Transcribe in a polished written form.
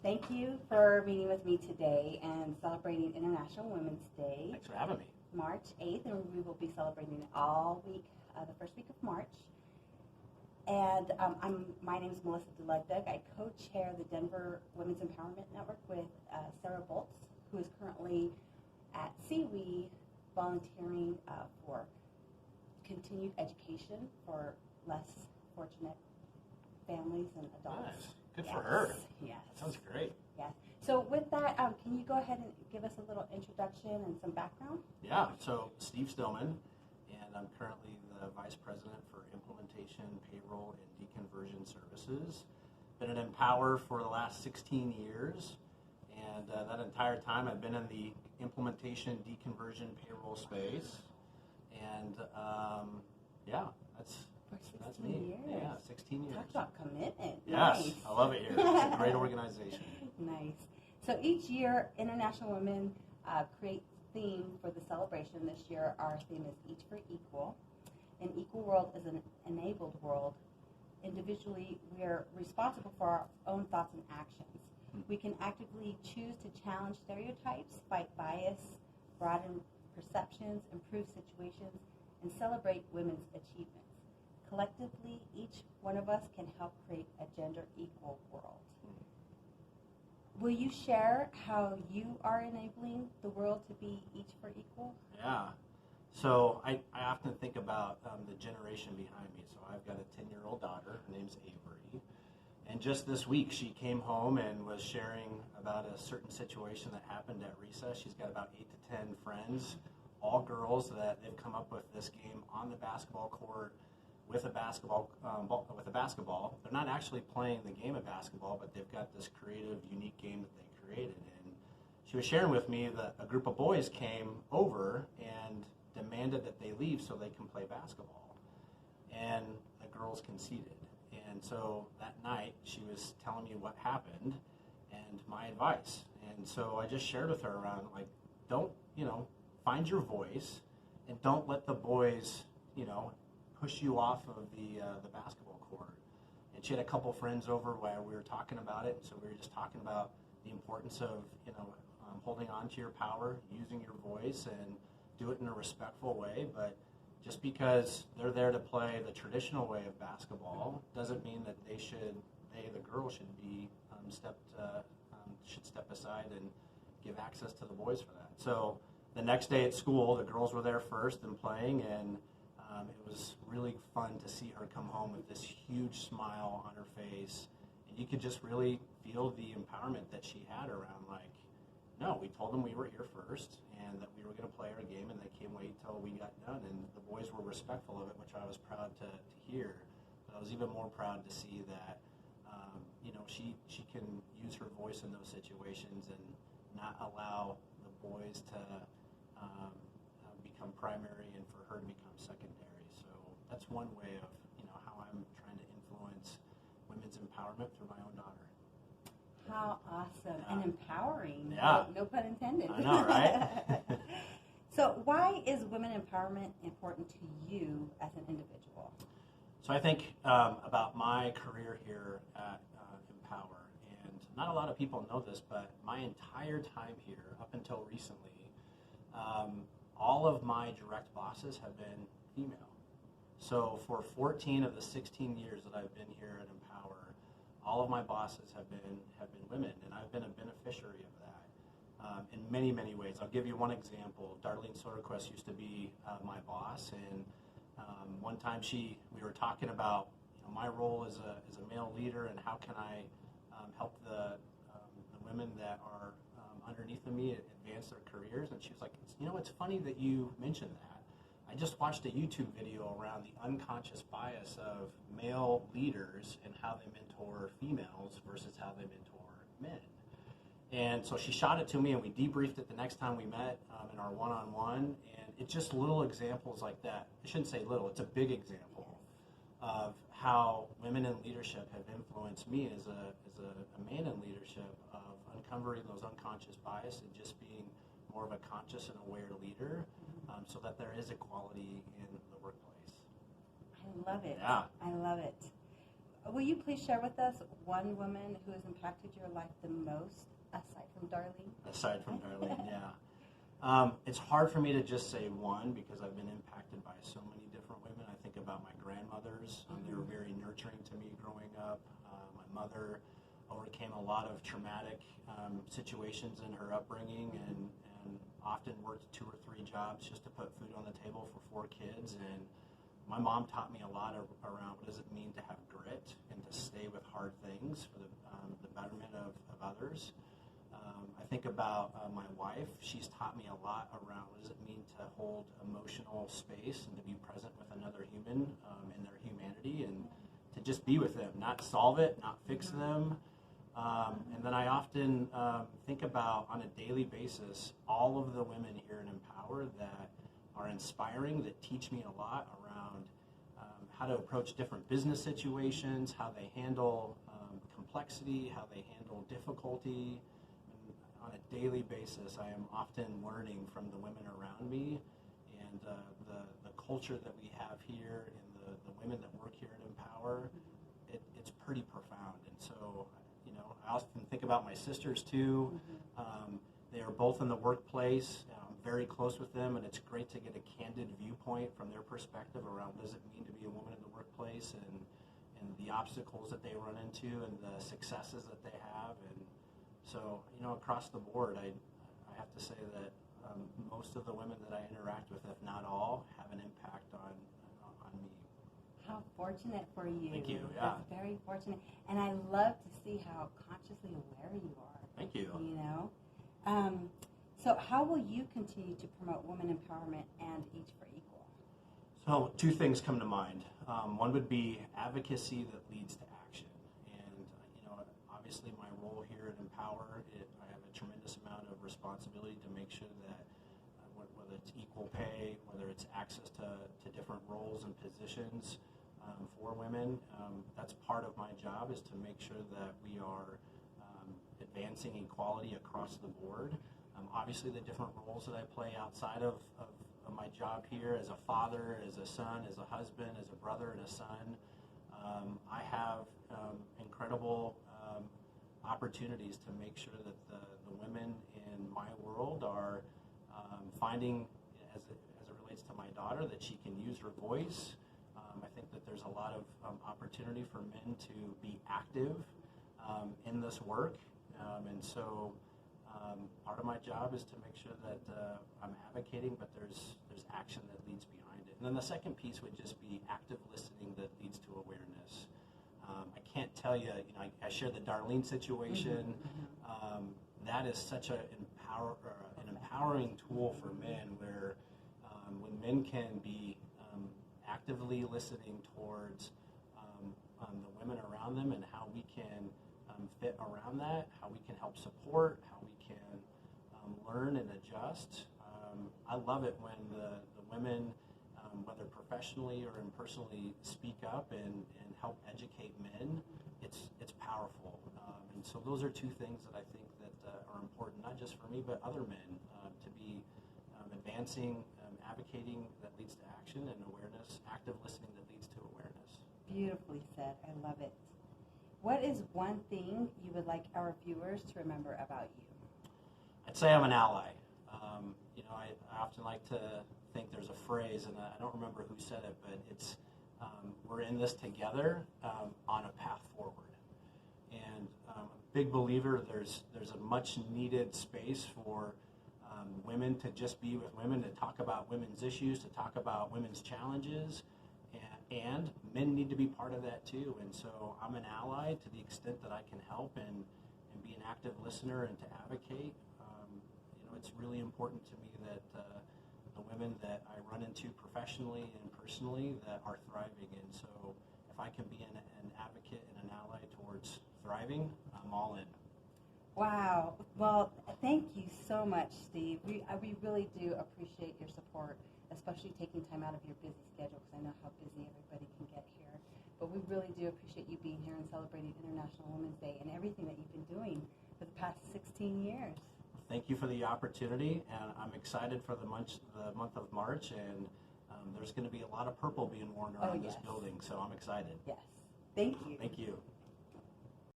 Thank you for meeting with me today and celebrating International Women's Day, Thanks for having me. March 8th, and we will be celebrating it all week, the first week of March. And my name is Melissa DeLugdug. I co-chair the Denver Women's Empowerment Network with Sarah Boltz, who is currently at CWE volunteering for continued education for less fortunate families and adults. Nice. Good for her. Yes. That sounds great. Yes. So with that, can you go ahead and give us a little introduction and some background? Yeah, so Steve Stillman, and I'm currently the Vice President for Implementation, Payroll, and Deconversion Services. Been an Empower for the last 16 years, and that entire time I've been in the implementation, deconversion, payroll space. And that's me. Years. Yeah, 16 years. Talk about commitment. Yes, Nice. I love it here. It's a great organization. Nice. So each year, International Women create theme for the celebration. This year, our theme is Each for Equal. An equal world is an enabled world. Individually, we're responsible for our own thoughts and actions. We can actively choose to challenge stereotypes, fight bias, broaden perceptions, improve situations, and celebrate women's achievements. Collectively, each one of us can help create a gender equal world. Will you share how you are enabling the world to be each for equal? Yeah. So I often think about the generation behind me. So I've got a 10-year-old daughter. Her name's Avery. And just this week, she came home and was sharing about a certain situation that happened at recess. She's got about 8 to 10 friends, all girls, that they've come up with this game on the basketball court with a basketball. They're not actually playing the game of basketball, but they've got this creative, unique game that they created. And she was sharing with me that a group of boys came over and demanded that they leave so they can play basketball. And the girls conceded. And so that night, she was telling me what happened and my advice. And so I just shared with her around, like, don't, find your voice and don't let the boys, push you off of the basketball court. And she had a couple friends over where we were talking about it. So we were just talking about the importance of, holding on to your power, using your voice, and do it in a respectful way. But just because they're there to play the traditional way of basketball doesn't mean that the girls should be should step aside and give access to the boys for that. So the next day at school, the girls were there first and playing, and it was really fun to see her come home with this huge smile on her face, and you could just really feel the empowerment that she had around, like, no, we told them we were here first and that we were going to play our game, and they can't wait till we got done, and the boys were respectful of it, which I was proud to hear. But I was even more proud to see that she can use her voice in those situations and not allow the boys to become primary and for her to become secondary. So that's one way of how I'm trying to influence women's empowerment through my own daughter. How awesome and empowering. Yeah. No pun intended. I know, right? So why is women empowerment important to you as an individual? So I think about my career here at Empower, and not a lot of people know this, but my entire time here, up until recently, all of my direct bosses have been female. So for 14 of the 16 years that I've been here at Empower, all of my bosses have been women, and I've been a beneficiary of that in many, many ways. I'll give you one example. Darlene Soderquist used to be my boss, and one time we were talking about my role as a male leader and how can I help the women that are underneath of me advance their careers, and she was like, it's funny that you mentioned that. I just watched a YouTube video around the unconscious bias of male leaders and how they mentor females versus how they mentor men. And so she shot it to me, and we debriefed it the next time we met in our one-on-one, and it's just little examples like that. I shouldn't say little, it's a big example of how women in leadership have influenced me as a man in leadership, of uncovering those unconscious bias and just being more of a conscious and aware leader, so that there is equality in the workplace. I love it. Yeah. I love it. Will you please share with us one woman who has impacted your life the most, aside from Darlene? Aside from Darlene, yeah. It's hard for me to just say one because I've been impacted by so many different women. I think about my grandmothers. They were very nurturing to me growing up. My mother overcame a lot of traumatic situations in her upbringing and often worked 2 or 3 jobs just to put food on the table for 4 kids. And my mom taught me a lot around what does it mean to have grit and to stay with hard things for the betterment of others. I think about my wife. She's taught me a lot around what does it mean to hold emotional space and to be present with another human in their humanity and to just be with them, not solve it, not fix them. And then I often think about, on a daily basis, all of the women here in Empower that are inspiring, that teach me a lot around how to approach different business situations, how they handle complexity, how they handle difficulty. And on a daily basis, I am often learning from the women around me, and the culture that we have here and the women that work here at Empower, it's pretty profound. And so, I often think about my sisters too. They are both in the workplace. I'm very close with them, and it's great to get a candid viewpoint from their perspective around what does it mean to be a woman in the workplace and the obstacles that they run into and the successes that they have. And so, across the board, I have to say that most of the women that I interact with, if not all, have an impact on me. How fortunate for you. Thank you, yeah. That's very fortunate. And I love to see how consciously aware you are. Thank you. So how will you continue to promote women empowerment and Each for Equal? So 2 things come to mind. One would be advocacy that leads to action. And, obviously my role here at Empower, I have a tremendous amount of responsibility to make sure that whether it's equal pay, whether it's access to different roles and positions for women, that's part of my job, is to make sure that we are advancing equality across the board. Obviously the different roles that I play outside of my job here, as a father, as a son, as a husband, as a brother and a son, I have incredible opportunities to make sure that the women in my world are finding, as it relates to my daughter, that she can use her voice. I think that there's a lot of opportunity for men to be active in this work, and so part of my job is to make sure that I'm advocating, but there's action that leads behind it. And then the second piece would just be active listening that leads to awareness. I can't tell you, I share the Darlene situation. That is such an empowering tool for men, where when men can be actively listening towards the women around them and how we can fit around that, how we can help support, how we can learn and adjust. I love it when the women, whether professionally or impersonally, speak up and help educate men. It's powerful. And so those are 2 things that I think that are important, not just for me, but other men, to be advancing, advocating that leads to action, and awareness, active listening that leads to awareness. Beautifully said. I love it. What is one thing you would like our viewers to remember about you? I'd say I'm an ally. I often like to think there's a phrase, and I don't remember who said it, but it's we're in this together on a path forward. And a big believer there's a much needed space for women to just be with women, to talk about women's issues, to talk about women's challenges, and men need to be part of that too. And so I'm an ally to the extent that I can help and be an active listener and to advocate. It's really important to me that the women that I run into professionally and personally that are thriving. And so if I can be an advocate and an ally towards thriving, I'm all in. Wow. Well, thank you so much, Steve. We really do appreciate your support, especially taking time out of your busy schedule, because I know how busy everybody can get here. But we really do appreciate you being here and celebrating International Women's Day and everything that you've been doing for the past 16 years. Thank you for the opportunity, and I'm excited for the month of March, and there's going to be a lot of purple being worn around this building, so I'm excited. Yes. Thank you. Thank you.